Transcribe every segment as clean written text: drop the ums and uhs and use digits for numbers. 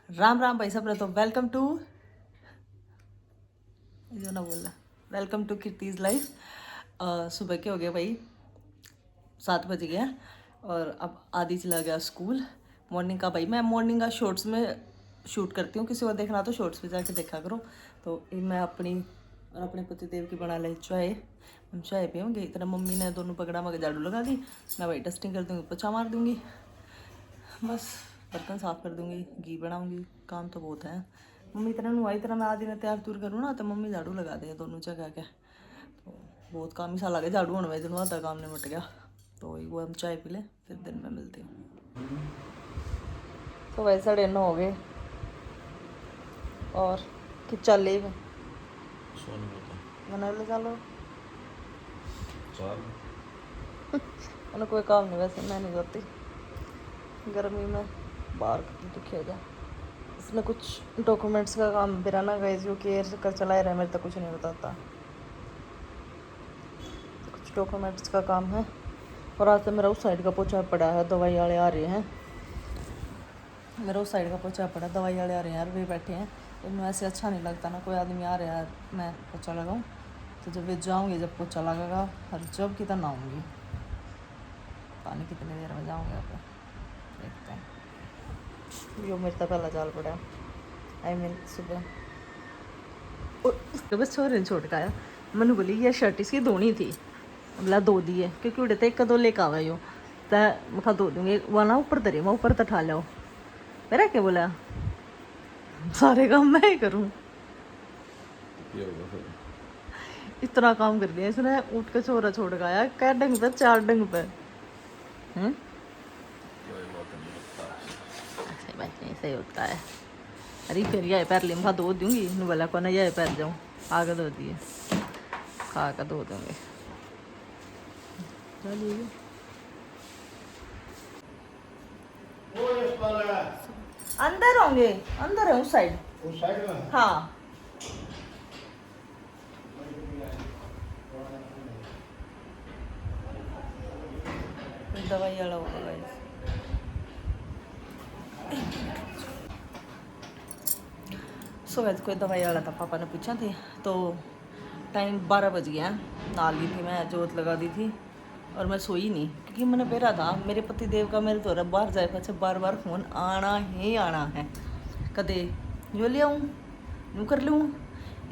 राम राम भाई सब। तो वेलकम टू, जो ना बोलना, वेलकम टू कीर्तिज लाइफ। सुबह के हो गए भाई 7 बज गया और अब आदि चला गया स्कूल। मॉर्निंग का भाई मैं मॉर्निंग का शॉर्ट्स में शूट करती हूँ, किसी को देखना तो शॉर्ट्स पे जाके देखा करो। तो मैं अपनी और अपने पतिदेव की बना ले चाय। हम चाय पियेंगे। इतना मम्मी ने दोनों पकड़ा मगर झाड़ू लगा दी। मैं भाई डस्टिंग कर दूँगी, पोछा मार दूँगी, बस बर्तन साफ़ कर दूँगी, घी बनाऊँगी। काम तो बहुत है। मम्मी इतना नुआई, इतना मैं आदि ने तैयार तूर करूँ ना तो मम्मी झाड़ू लगा दे दोनों जगह के। तो बहुत काम ही सा लगे झाड़ू होने में, दिन आधा काम निपट गया। तो वही वो हम चाय पी लें फिर दिन में मिलते हैं। तो वैसे 9:30 हो गए और कि चल ले बना ले चलो। उन्हें कोई काम नहीं, वैसे मैं नहीं जाती गर्मी में बाहर दुखी हो जाए। इसमें कुछ डॉक्यूमेंट्स का काम बिराना गए जो कि एयर कर चला रहा है, मेरे तक कुछ नहीं बताता। कुछ डॉक्यूमेंट्स का काम है और आज तो मेरा उस साइड का पोछा पड़ा है, दवाई वाले आ रहे हैं। मेरा उस साइड का पोछा पड़ा, दवाई वाले आ रहे हैं यार, वे बैठे हैं। तो मैं ऐसे अच्छा नहीं लगता ना, कोई आदमी आ रहा है मैं पोछा लगाऊँ। तो जब वे जाऊँगी, जब पोछा लगेगा हर जब की तरह आऊँगी, पानी कितनी देर में जाऊँगी आप देखते हैं। यो मेरे तो पहला जाल पड़ा, आई मीन सुबह बस छोरे ने छोड़ के आया। मैंने बोली ये शर्ट इसकी धोनी थी, बोला धो दी है क्योंकि उड़े तो एक दो लेकर आवा यो तो मैं धो दूँगी। वह ना ऊपर धरी, मैं ऊपर तो ठा लो। मेरा क्या बोला, सारे काम मैं ही करूँ। इतना काम कर दिया इसने, उठ के छोरा छोड़ के आया। क्या डंग पे, 4 डंग पे। ऐसे बात नहीं, सही होता है। अरे फिर यह पैर लिम्फा धो दूँगी, बोला को ना यह पैर जाऊँ आगे धो दिए, खा कर धो दूँगी। चलिए अंदर होंगे, अंदर है उस साइड में। हाँ दवाई वाला होगा गाइस। सो वैसे कोई दवाई वाला था, पापा ने पूछा थी। तो टाइम 12 बज गया, नाल दी थी मैं, जोत लगा दी थी और मैं सोई नहीं क्योंकि मैंने पेरा था मेरे पति देव का मेरे तो बाहर जाए पाछे बार बार फ़ोन आना ही आना है। कदे जो ले आऊँ, यूँ कर लूँ,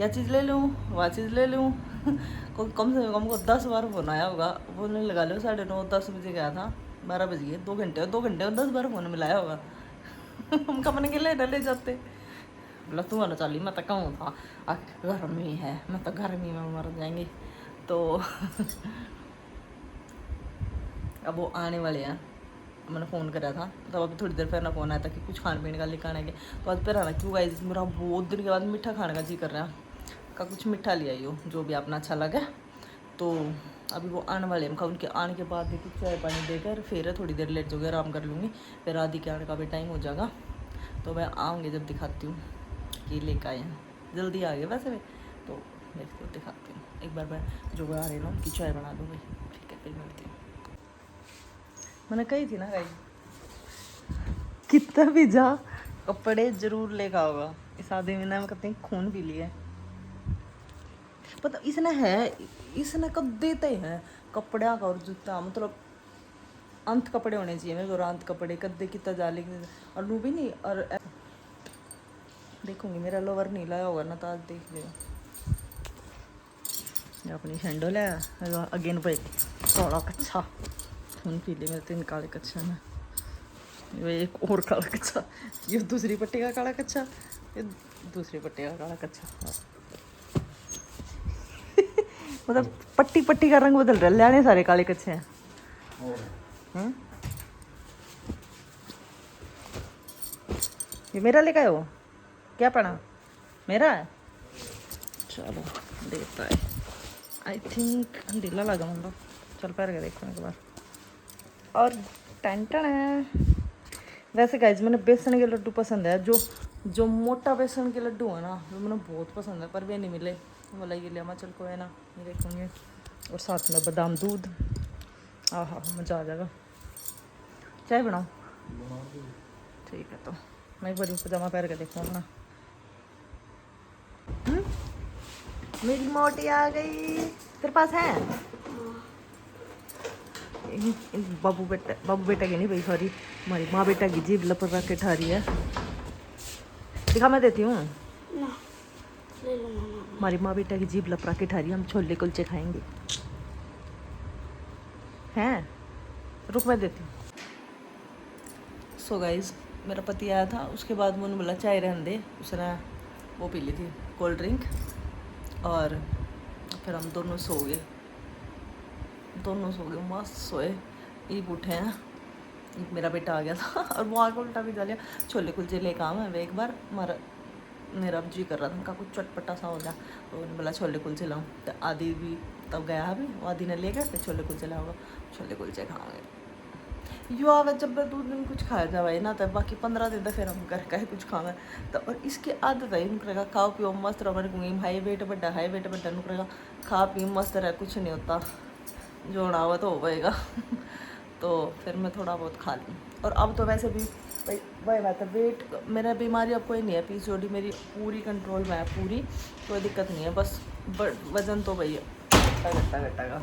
यह चीज़ ले लूँ, वह चीज़ ले लूँ। कम से कम को 10 बार फ़ोन आया होगा। बोलने लगा लो 9:30 10 बजे गया था, 12 बज गए, 2 घंटे और 10 बार फ़ोन मिलाया होगा। हम कमने के ले जाते। बोला तू वाला चाली, मैं तो कहूँ था गर्मी है, मैं तो गर्मी में मर जाएंगी। तो अब वो आने वाले हैं, मैंने फ़ोन करा था तब अभी थोड़ी देर पहले फ़ोन आया था कि कुछ खाने पीने का लेकर आने के। तो आज फिर आना क्यों गाइस, मेरा बहुत दिन के बाद मीठा खाने का जी कर रहा है, का कुछ मीठा ले आई हो जो भी अपना अच्छा लगे। तो अभी वो आने वाले हैं, उनके आने के बाद भी कुछ चाय पानी देकर फिर थोड़ी देर लेट जाऊँगी, आराम कर लूँगी। फिर आदि के आने का भी टाइम हो जाएगा। तो मैं आऊँगी जब दिखाती हूँ कि लेकर आए हैं, जल्दी आ गए वैसे भी। तो देखती हूँ, दिखाती हूँ एक बार। मैं जो आ रहे हैं ना उनकी चाय बना दूँगी, ठीक है फिर मिलती हूँ। मैंने कही थी ना भाई, कितना भी जा कपड़े जरूर लेगा होगा। इस आदमी ने कहते हैं खून पी लिया, पता इसने है, इसने कब देते हैं कपड़ा का और जूता, मतलब अंत कपड़े होने चाहिए मेरे को, अंत कपड़े कद्दे कितना जा लेकिन और लू भी नहीं। और देखूंगी मेरा लोवर नहीं लाया होगा ना तो आज देख लियो। अपनी सैंडल है अगेन भाई, काला कच्छा खून पी ले मेरे 3 काले कच्छा ना, ये एक और काला कच्छा, ये दूसरी पट्टी का काला कच्छा, ये दूसरी पट्टी का काला कच्छा। मतलब पट्टी पट्टी का रंग बदल रहा है, लेने सारे काले कच्छे हैं। ये मेरा लेकर आए हो क्या पड़ा, मेरा है, चलो देखता है। आई थिंक ढीला लगा मतलब, चल पैर के देखो एक बार। और टेंशन है। वैसे गाइज मैंने बेसन के लड्डू पसंद है, जो मोटा बेसन के लड्डू है ना वो मैंने बहुत पसंद है, पर वे नहीं मिले। बोला ये लिया, मैं चल को है ना ये देखूँगी। और साथ में बादाम दूध, आहा मज़ा आ जाएगा। चाय बनाऊँ, ठीक है। तो मैं एक बार पजामा पहन के देखूँ अपना। मेरी मोटी आ गई। तेरे पास है? बाबू बेटा की नहीं भाई, सॉरी, हमारी माँ बेटा की जीभ लपट रख के ठा रही है। दिखा, मैं देती हूँ। हमारी माँ बेटा की जीभ लपड़ा के ठा रही है। हम छोले कुलचे खाएंगे। हैं, रुक मैं देती हूँ। सो गाइस, मेरा पति आया था, उसके बाद मैंने बोला चाय रहने दे। उसने वो पी ली थी, कोल्ड ड्रिंक, और फिर हम दोनों सो गए। मस्त सोए। ईब उठे हैं, मेरा बेटा आ गया था और वो आके उल्टा भी डालिया। छोले कुलचे लेकर आऊँ मैं एक बार, मेरा अब जी कर रहा था, उनका कुछ चटपटा सा हो गया, तो उन्होंने बोला छोले कुलचे लाऊँ। तो आदि भी तब गया अभी, वो आदि ने ले गया, फिर छोले कुलचे लाऊंगा, छोले कुलचे खाओगे। यो आवे जब 2 दिन कुछ खाया जाए ना, तब बाकी 15 दिन तक फिर हम घर का ही कुछ खावे। तो और इसकी आदत है, नुकरेगा खाओ पियो मस्त रहो। मैंने हाई वेट बड्डा नुकरेगा खा पी मस्त रहे, कुछ नहीं होता, जो होना हुआ तो हो पाएगा तो फिर मैं थोड़ा बहुत खा लूँ। और अब तो वैसे भी वही बात है, वेट मेरा बीमारी अब कोई नहीं है, पीसीओडी मेरी पूरी कंट्रोल में है, पूरी, कोई दिक्कत नहीं है। बस वज़न तो वही है, घटा का।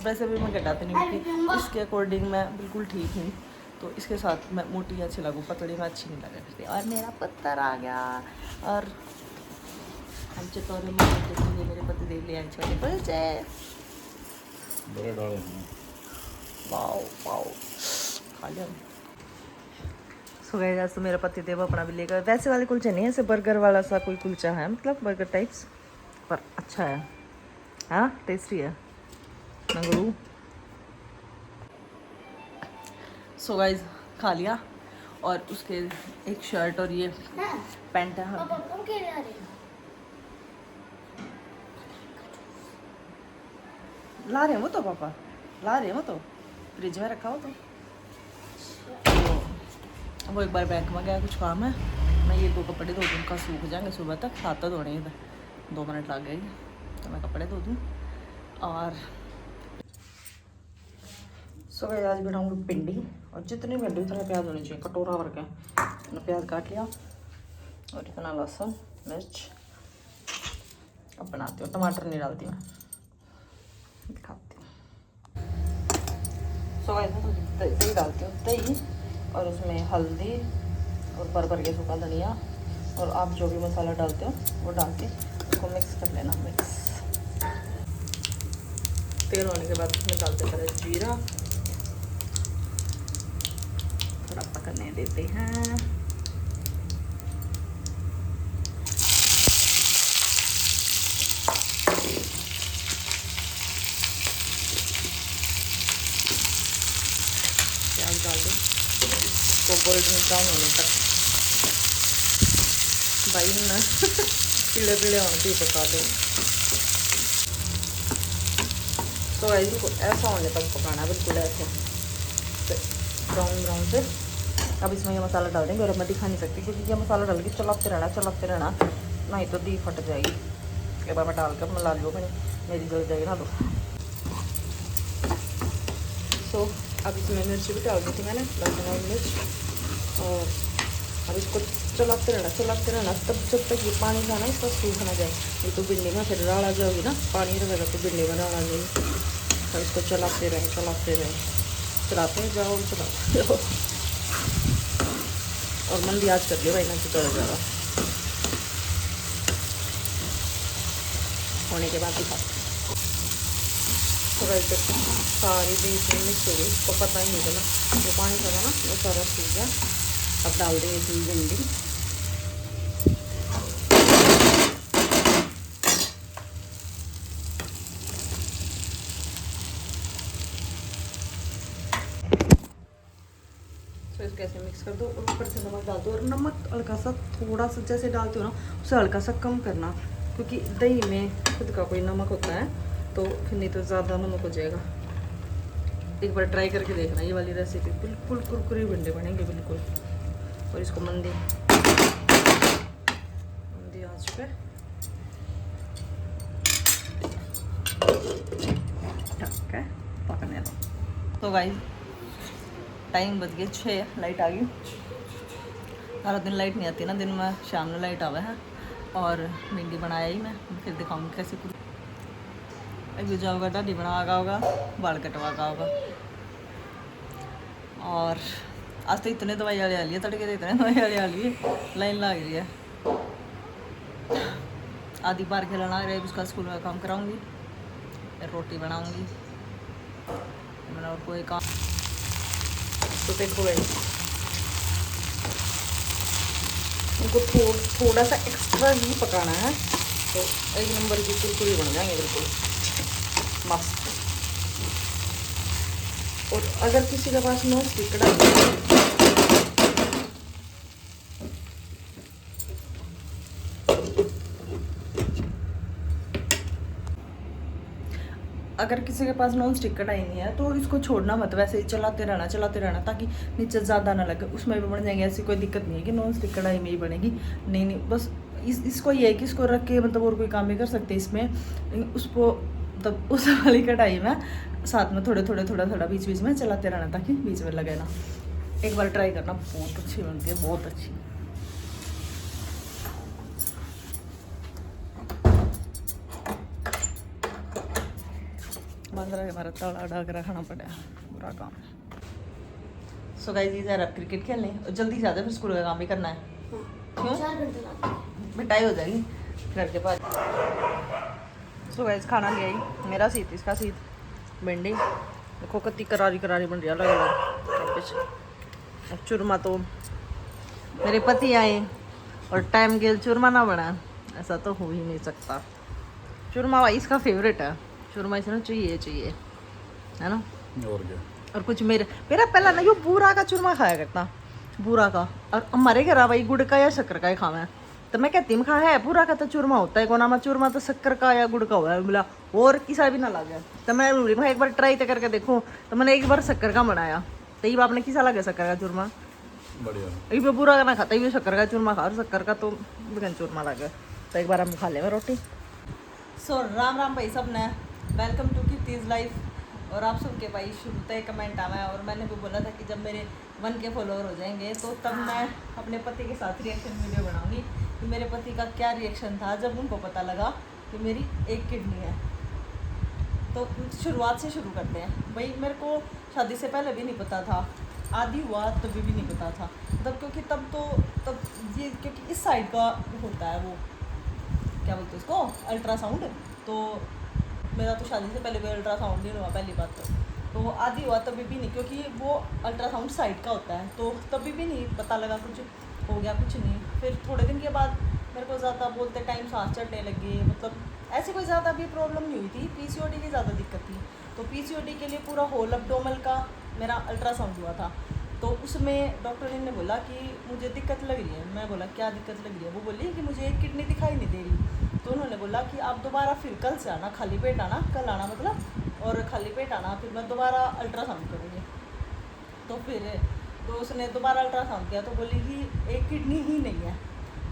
वैसे भी मैं घटाती नहीं, क्योंकि इसके अकॉर्डिंग मैं बिल्कुल ठीक हूँ, तो इसके साथ मैं मोटी अच्छी लगूँ, पतली मैं अच्छी नहीं लगा करती। और मेरा पत्थर आ गया, और हम चटोरे मेरे पति देख लिया छोटे कुलचे। वाओ वाओ, खा लिया। सो गाइस, तो मेरा पति देव अपना भी लेकर, वैसे वाले कुलचे नहीं है, ऐसे बर्गर वाला सा कोई कुलचा है, मतलब बर्गर टाइप्स, पर अच्छा है, हाँ टेस्टी है। मंगरू। सो गाइस, खा लिया, और उसके एक शर्ट और ये पैंट है। ला रहे हैं वो तो, पापा ला रहे हैं वो तो, फ्रिज में रखा हो तो वो एक बार बैंक में गया, कुछ काम है। मैं ये 2 कपड़े 2 दिन का सूख जाएंगे, सुबह तक 7 तो धोने ही 2 मिनट लग गए, तो मैं कपड़े धो दूँ। और सुबह आज बनाऊँगी भिंडी, और जितनी भिंडी उतने प्याज होने चाहिए, कटोरा भर के मैंने प्याज काट लिया, और इतना लहसुन मिर्च। अब बनाती हूँ, टमाटर नहीं डालती मैं, दिखाती हूँ। सो दही डालती हूँ, दही, और उसमें हल्दी और भर के सूखा धनिया, और आप जो भी मसाला डालते हो वो डाल के उसको मिक्स कर लेना। मिक्स तेल होने के बाद उसमें डालते पहले जीरा, थोड़ा पकने देते हैं। प्याज डाल दो, इसको गोल्डन ब्राउन होने तक भाई ना पीले पीले होने तक पका दो। तो इसको ऐसा होने तक पकाना, बिल्कुल ऐसे ब्राउन से। अब इसमें ये मसाला डाल देंगे, और मैं दिखा नहीं सकती क्योंकि ये मसाला डाल के चलाते रहना, नहीं तो दी फट जाएगी। एक बार मैं डाल कर मिला लूँ, मेरी जल जाएगी ना तो। तो अब इसमें मिर्ची भी डाल दी थी मैंने, लहसुन और मिर्च, और अब इसको चलाते रहना तब जब तक ये पानी का ना इसका सूख ना जाए, ये तो भिंडी में फिर राड़ा जाओगी ना, पानी रहेगा तो भिंडी में राड़ा जाएगी। और इसको चलाते रहें, चलाते जाओ। और मंदी आज कर लिया भाई, ना चिकन ज़्यादा होने के बाद दिखा। तो वैसे सारी बीच में मिक्स हो गई, उसको पता ही नहीं चला, वो पानी था ना वो सारा सूख गया। अब डाल देंगे इसमें भिंडी, तो इसको ऐसे मिक्स कर दो, और ऊपर से नमक डाल दो। और नमक हल्का सा, थोड़ा सा जैसे डालते हो ना, उसे हल्का सा कम करना, क्योंकि दही में खुद का कोई नमक होता है, तो फिर नहीं तो ज़्यादा नमक हो जाएगा। एक बार ट्राई करके देखना ये वाली रेसिपी, बिल्कुल कुरकुरी भिंडी बनेंगे बिल्कुल। और इसको मंदी आंच पे ढक के पकने दो। तो गाइस, टाइम बज गए 6, लाइट आ गई। सारा दिन लाइट नहीं आती ना, दिन में शाम में लाइट आवे है। और भिंडी बनाया ही मैं, फिर दिखाऊंगी कैसे पूरी। अभी जाओगा दादी बनागा होगा, बाल कटवागा होगा। और आज तो इतने दवाई वाले आ लिए, तड़के तो इतने दवाई वाले आ लिए, लाइन लग रही है। आधी बार खिलाना रहे, उसका स्कूल में काम कराऊंगी, फिर रोटी बनाऊंगी, मैंने और कोई काम। तो देखो भाई, इनको थोड़ा सा एक्स्ट्रा ही पकाना है, तो एक नंबर की कुरकुरी बन जाएंगे बिल्कुल मस्त। और अगर किसी के पास नॉन स्टिक कढ़ाई, अगर किसी के पास नॉन स्टिक कढ़ाई नहीं है तो इसको छोड़ना मत, वैसे ही चलाते रहना, ताकि नीचे ज़्यादा ना लगे, उसमें भी बन जाएंगे। ऐसी कोई दिक्कत नहीं है कि नॉन स्टिक कढ़ाई में ही बनेगी, नहीं, बस इसको ये है कि इसको रख के मतलब और कोई काम भी कर सकते हैं इसमें, उसको तब उस वाली कढ़ाई में साथ में थोड़ा बीच में चलाते रहना, ताकि बीच में लगे ना। एक बार ट्राई करना, बहुत अच्छी बनती है, बहुत अच्छी। हमारा तड़ा डाक रखना पड़ा, बुरा काम है। सो गाइस, ये जरा क्रिकेट खेलने और जल्दी से आ जाए, फिर स्कूल का काम भी करना है। क्यों? मिठाई हो जाएगी घर के पास। सो गाइस, खाना ले आई, मेरा सीत, इसका सीत, भिंडी देखो कितनी करारी बन रही है, अलग अलग। चूरमा तो मेरे पति आए और टाइम के चूरमा ना बना, ऐसा तो हो ही नहीं सकता। चूरमा भाई इसका फेवरेट है, चूरमा इसने चाहिए है ना। और क्या, और कुछ मेरा पहला ना, यो बूरा का चूरमा खाया करता, बूरा का। और हमारे घर भाई गुड़ का या शक्कर का ही खावा है, तो मैं कहती खा है पूरा का तो चूरमा होता है, कोना में चूरमा तो शक्कर का या गुड़ का हुआ है, बोला और किसा भी ना लगे। तो मैं एक बार ट्राई तो करके देखूँ, तो मैंने एक बार शक्कर का बनाया, तो ये आपने किसा लगे शक्कर का चूरमा, बढ़िया। ये बुरा का ना खाता, ये शक्कर का चूरमा खा, और शक्कर का तो बिगन चूरमा लगे। तो एक बार हम खा लेंगे रोटी। सो राम भाई सब ने, वेलकम टू कीर्तिज लाइफ। और आप सबके भाई शुरू से कमेंट आया है, और मैंने भी बोला था कि जब मेरे 1 के फॉलोअर हो जाएंगे तो तब मैं अपने पति के साथ रिएक्शन वीडियो बनाऊंगी कि मेरे पति का क्या रिएक्शन था जब उनको पता लगा कि मेरी एक किडनी है। तो शुरुआत से शुरू करते हैं भाई। मेरे को शादी से पहले भी नहीं पता था, आदि हुआ तभी भी नहीं पता था, तब क्योंकि तब ये क्योंकि इस साइड का होता है, वो क्या बोलते हैं इसको, अल्ट्रासाउंड। तो मेरा तो शादी से पहले कोई अल्ट्रासाउंड नहीं हुआ, पहली बात तो आदि हुआ तभी भी नहीं, क्योंकि वो अल्ट्रासाउंड साइड का होता है, तो तभी भी नहीं पता लगा, कुछ हो गया कुछ नहीं। फिर थोड़े दिन के बाद मेरे को ज़्यादा बोलते टाइम सांस चढ़ने लगी, मतलब ऐसी कोई ज़्यादा भी प्रॉब्लम नहीं हुई थी, पीसीओडी की ज़्यादा दिक्कत थी। तो पीसीओडी के लिए पूरा होल एब्डोमेन का मेरा अल्ट्रासाउंड हुआ था। तो उसमें डॉक्टर ने बोला कि मुझे दिक्कत लग रही है। मैं बोला क्या दिक्कत लग रही है? वो बोली कि मुझे एक किडनी दिखाई नहीं दे रही। तो उन्होंने बोला कि आप दोबारा फिर कल से आना, खाली पेट आना, कल आना मतलब, और खाली पेट आना, फिर मैं दोबारा अल्ट्रासाउंड करूँगी। तो उसने दोबारा अल्ट्रासाउंड किया तो बोली कि एक किडनी ही नहीं है।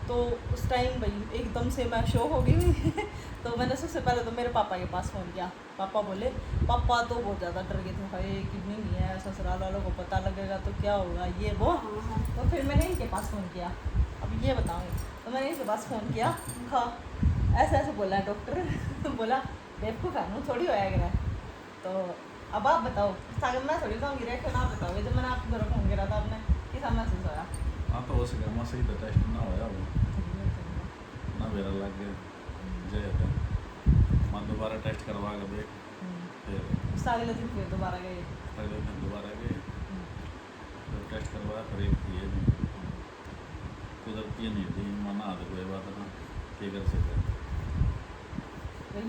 तो उस टाइम भाई एकदम से मैं शॉक हो गई तो मैंने सबसे पहले तो मेरे पापा के पास फ़ोन किया। पापा तो बहुत ज़्यादा डर गए थे, भाई किडनी नहीं है, ससुराल वालों को पता लगेगा तो क्या होगा, ये वो। तो फिर मैंने इनके पास फ़ोन किया, अब ये बताऊँगी। तो मैंने इनके पास फ़ोन किया, हाँ ऐसे बोला डॉक्टर बोला बेवकूफ़ है, मुँह थोड़ी होया गिरा। तो अब आप बताओ, मैं थोड़ी कहूँगी रिएक्शन आप बताओगे। जब मैंने आपके घर फ़ोन किया था आपने किस महसूस होया? हाँ तो हो सके मैं सही तो टेस्ट ना होया वो ना मेरा लग गया जय मैं दोबारा टेस्ट करवा के देख, फिर अगले दिन फिर दोबारा गए, फिर टेस्ट करवाया, फिर एक ये नहीं कुदरती नहीं थी, मना तो कोई बात ना, क्या कर सकते।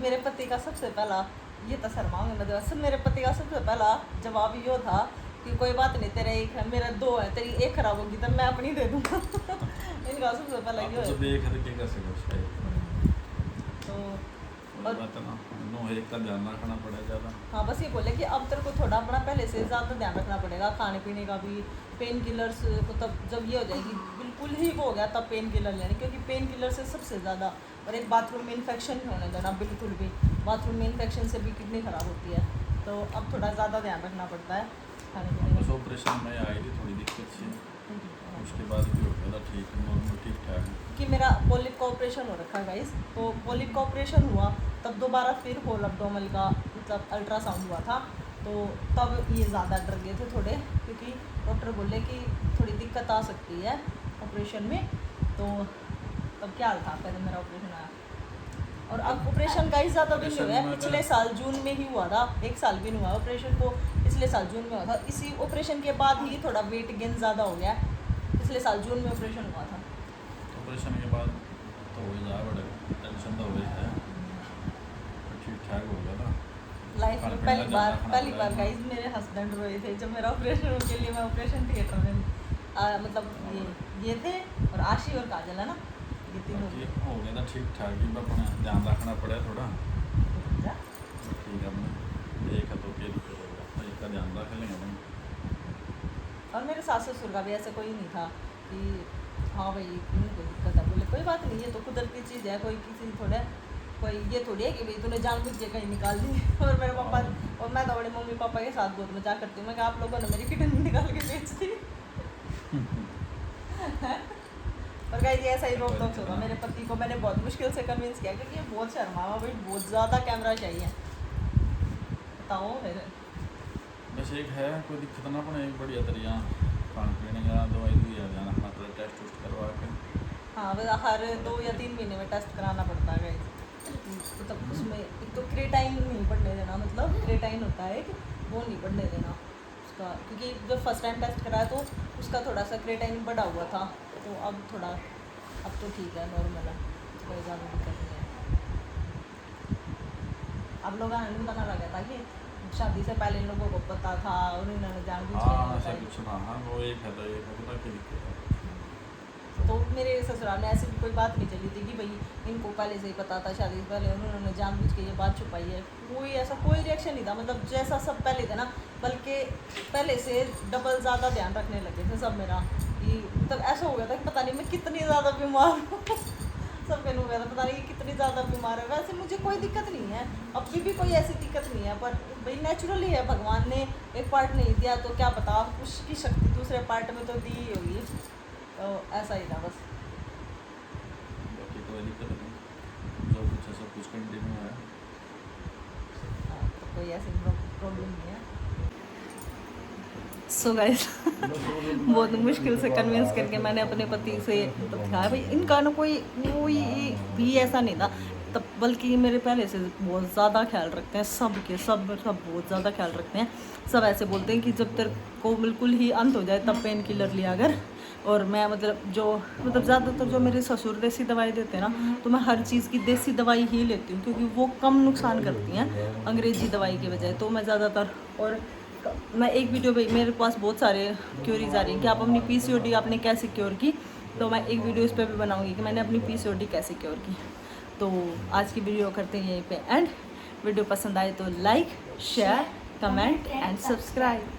मेरे पति का सबसे पहला ये तो शर्माऊंगे मैं, सब मेरे पति का सबसे पहला जवाब ये था कि कोई बात नहीं, तेरे एक है, मेरा 2 है, तेरी एक खराब होगी तब मैं अपनी दे दूँगा इनका सबसे पहला ये है। जब एक है तो क्या कर सकते उसका, तो और बात ना नो एक का ध्यान रखना पड़ेगा ज़्यादा। हाँ बस ये बोले कि अब तेरे को थोड़ा अपना पहले से ज़्यादा ध्यान रखना पड़ेगा, खाने पीने का भी, पेन किलर्स को, तब जब ये हो जाएगी बिल्कुल ही वो हो गया तब पेन किलर लेने, क्योंकि पेन किलर से सबसे ज़्यादा। और एक बाथरूम में इन्फेक्शन नहीं होने देना बिल्कुल भी, बाथरूम में इन्फेक्शन से भी किडनी ख़राब होती है। तो अब थोड़ा ज़्यादा ध्यान रखना पड़ता है खाने पीने का। ऑपरेशन में आई थी थोड़ी दिक्कत थी, उसके बाद भी हो गया था ठीक, नॉर्मल ठीक ठाक। कि मेरा पोलिप का ऑपरेशन हो रखा है गाइस। तो पोलिप का ऑपरेशन हुआ तब दोबारा फिर होल अब्डोमिनल का मतलब अल्ट्रासाउंड हुआ था। तो तब ये ज़्यादा डर गए थे थोड़े, क्योंकि डॉक्टर बोले कि थोड़ी दिक्कत आ सकती है ऑपरेशन में। तो तब क्या हाल था पहले मेरा ऑपरेशन आया। और अब ऑपरेशन गाइस ज़्यादा भी नहीं हुआ है, पिछले साल जून में ही हुआ था, 1 साल भी नहीं हुआ ऑपरेशन को, पिछले साल जून में हुआ था। इसी ऑपरेशन के बाद ही थोड़ा वेट गेन ज़्यादा हो गया, पिछले साल जून में ऑपरेशन हुआ था। ऑपरेशन के बाद तो हो ही जा बड़े टेंशन तो हो ही है, ठीक ठाक हो गया था। लाइफ में पहली बार गाइस मेरे हस्बैंड रोए थे जब मेरा ऑपरेशन के लिए मैं ऑपरेशन थिएटर में मतलब ये थे, और आशी और काजल है ना, ये तीनों हो गया था ठीक ठाक ही, अपना ध्यान रखना पड़ा थोड़ा ठीक है। अपने एक है तो क्या दिक्कत होगा, इसका ध्यान रख लेंगे अपन। और मेरे सास ससुर का भी ऐसा कोई नहीं था कि हाँ भाई इतनी कोई दिक्कत है, बोले कोई बात नहीं, ये तो कुदरती चीज़ है, कोई किसी थोड़े कोई ये थोड़ी है कि भाई तूने जानबूझ के कहीं निकाल दी। और मेरे पापा और मैं तो बड़े मम्मी पापा के साथ बहुत मजाक करती हूँ, मैं आप लोगों ने मेरी किडनी निकाल के बेच दी। और गाइस ये ऐसा ही रोक टोक होगा। मेरे पति को मैंने बहुत मुश्किल से कन्विंस किया, क्योंकि ये बहुत शर्मावा भाई, बहुत ज़्यादा कैमरा चाहिए। बताओ फिर बस एक है कोई दिक्कत ना पड़े, एक बढ़िया तरीका खाने पीने का दवाई दी है, ध्यान रखना पड़े, टेस्ट वुस्ट करवा के। हाँ हर 2 या 3 महीने में टेस्ट कराना पड़ता है गाइस। मतलब उसमें एक तो क्रेटाइन नहीं बढ़ने देना, मतलब क्रेटाइन होता है कि वो नहीं बढ़ने देना उसका, क्योंकि जब फर्स्ट टाइम टेस्ट कराया तो उसका थोड़ा सा क्रेटाइन बढ़ा हुआ था। तो अब थोड़ा अब तो ठीक है, नॉर्मल है, कोई ज़्यादा दिक्कत नहीं है। अब लोग आने में बना लगा था कि शादी से पहले इन लोगों को पता था और इन्होंने जानबूझ के हाँ नहीं ऐसा बताई। कुछ ना, हाँ वो एक है तो एक है, पता क्या दिक्कत है। तो मेरे ससुराल में ऐसी भी कोई बात नहीं चली थी कि भाई इनको पहले से ही पता था, शादी से पहले उन्होंने जानबूझ के ये बात छुपाई है। कोई ऐसा कोई रिएक्शन नहीं था, मतलब जैसा सब पहले थे ना, बल्कि पहले से डबल ज़्यादा ध्यान रखने लगे थे सब मेरा। कि मतलब ऐसा हो गया था कि पता नहीं मैं कितनी ज़्यादा बीमार हूँ। सब कहने हो गया था पता नहीं कि कितनी ज़्यादा बीमार है। वैसे मुझे कोई दिक्कत नहीं है, अभी भी कोई ऐसी दिक्कत नहीं है, पर भाई नेचुरली है, भगवान ने एक पार्ट नहीं दिया तो क्या पता उसकी शक्ति दूसरे पार्ट में तो दी ही होगी। तो ऐसा ही था बस। बाकी कोई दिक्कत नहीं, जो कुछ है सब कुछ कंटिन्यू है। तो कोई ऐसी प्रॉब्लम नहीं है। सो गाइस बहुत मुश्किल से कन्विंस करके मैंने अपने पति से दिखाया भाई, इनका ना कोई भी ऐसा नहीं था तब, बल्कि मेरे पहले से बहुत ज़्यादा ख्याल रखते हैं, सब बहुत ज़्यादा ख्याल रखते हैं। सब ऐसे बोलते हैं कि जब तेरे को बिल्कुल ही अंत हो जाए तब पेन किलर लिया अगर। और मैं मतलब ज़्यादातर जो मेरे ससुर देसी दवाई देते हैं ना, तो मैं हर चीज़ की देसी दवाई ही लेती हूँ, क्योंकि वो कम नुकसान करती हैं अंग्रेज़ी दवाई की बजाय। तो मैं ज़्यादातर, और मैं एक वीडियो पे मेरे पास बहुत सारे क्यूरीज आ रही हैं कि आप अपनी पीसीओडी आपने कैसे क्योर की, तो मैं एक वीडियो इस पर भी बनाऊंगी कि मैंने अपनी पीसीओडी कैसे क्योर की। तो आज की वीडियो करते हैं यहीं पे एंड। वीडियो पसंद आए तो like, share, comment and subscribe.